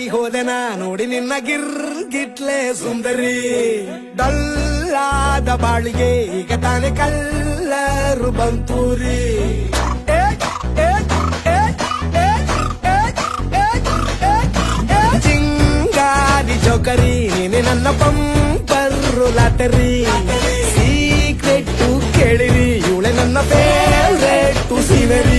ಆಗಿ ಹೋದೆನಾ ನೋಡಿ ನಿನ್ನ ಗಿಟ್ಲೆ ಸುಂದರಿ. ಡಲ್ಲಾದ ಬಾಳಿಗೆ ಈಗ ತಾನೆ ಕಲ್ಲರು ಬಂತೂರಿ. ಚಿಂಗಾರಿ ಜೋಕರಿ ನೀನೆ ನನ್ನ ಪಂಪರು ಲಾಟರಿ. ಸೀಕ್ರೆಟ್ ಕೇಳಿರಿ ಇವಳೆ ನನ್ನ ಫೇವ್ರೇಟ್ ಸೀನರಿ.